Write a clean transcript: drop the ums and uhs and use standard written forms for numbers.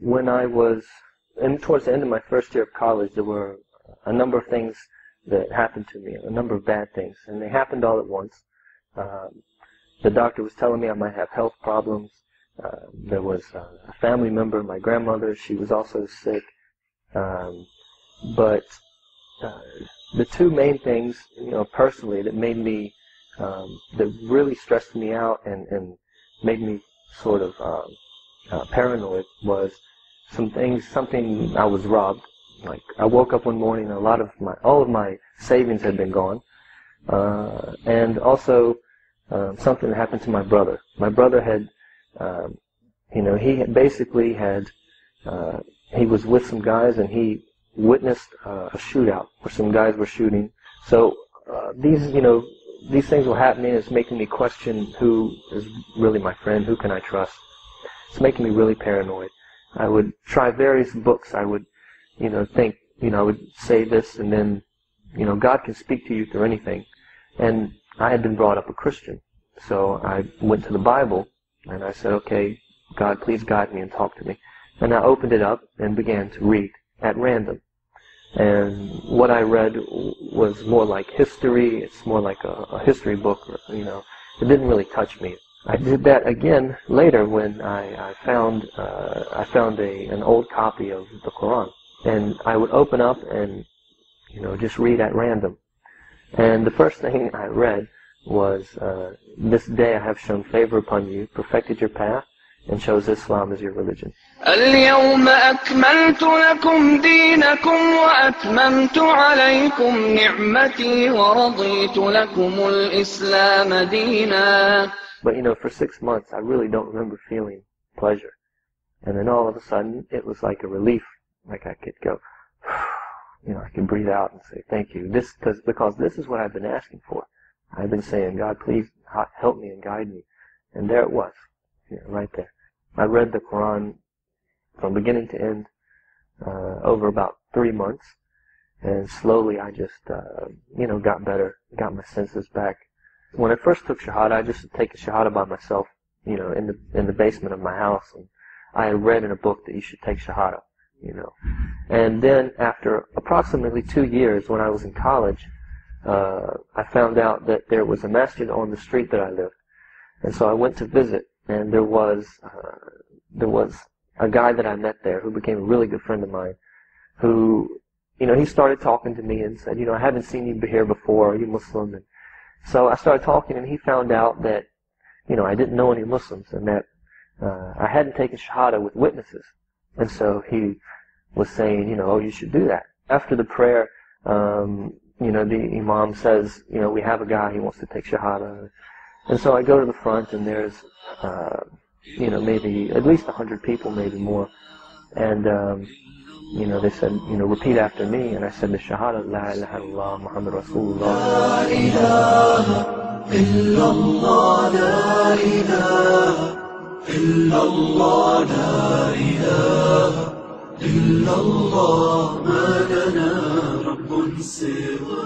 when I was towards the end of my first year of college, there were a number of things that happened to me, a number of bad things, and they happened all at once. The doctor was telling me I might have health problems. There was a family member, my grandmother, she was also sick. But the two main things, personally, that made me, that really stressed me out and made me sort of paranoid was something I was robbed. Like, I woke up one morning, all of my savings had been gone. And also, something happened to my brother. My brother had, he was with some guys and he witnessed a shootout where some guys were shooting. So, these things were happening. It's making me question who is really my friend, who can I trust. It's making me really paranoid. I would try various books. I would, think, I would say this and then, God can speak to you through anything. And I had been brought up a Christian. So I went to the Bible and I said, okay, God, please guide me and talk to me. And I opened it up and began to read at random. And what I read was more like history. It's more like a history book, It didn't really touch me. I did that again later when I found an old copy of the Quran. And I would open up and, just read at random. And the first thing I read was, this day I have shown favor upon you, perfected your path, and chose Islam as your religion. اليوم أكملت لكم دينكم وأتممت عليكم نعمتي ورضيت لكم الإسلام دينا. But for 6 months I really don't remember feeling pleasure. And then all of a sudden it was like a relief. Like I could go, I could breathe out and say thank you. Because this is what I've been asking for. I've been saying, God, please help me and guide me. And there it was, right there. I read the Quran from beginning to end over about 3 months. And slowly I just, got better, got my senses back. When I first took Shahada, I just took a Shahada by myself, in the basement of my house. And I had read in a book that you should take Shahada, And then after approximately 2 years, when I was in college, I found out that there was a masjid on the street that I lived. And so I went to visit, and there was a guy that I met there who became a really good friend of mine, who, he started talking to me and said, I haven't seen you here before, are you Muslim? And so I started talking, and he found out that, I didn't know any Muslims, and that I hadn't taken Shahada with witnesses. And so he was saying, you should do that. After the prayer, the Imam says, we have a guy, he wants to take Shahada. And so I go to the front, and there's, maybe at least 100 people, maybe more. And, they said, repeat after me. And I said the Shahada, La ilaha illallah, Muhammad Rasulullah. La ilaha illallah, la ilaha illallah, la ilaha illallah, ma lana rabbun siwa.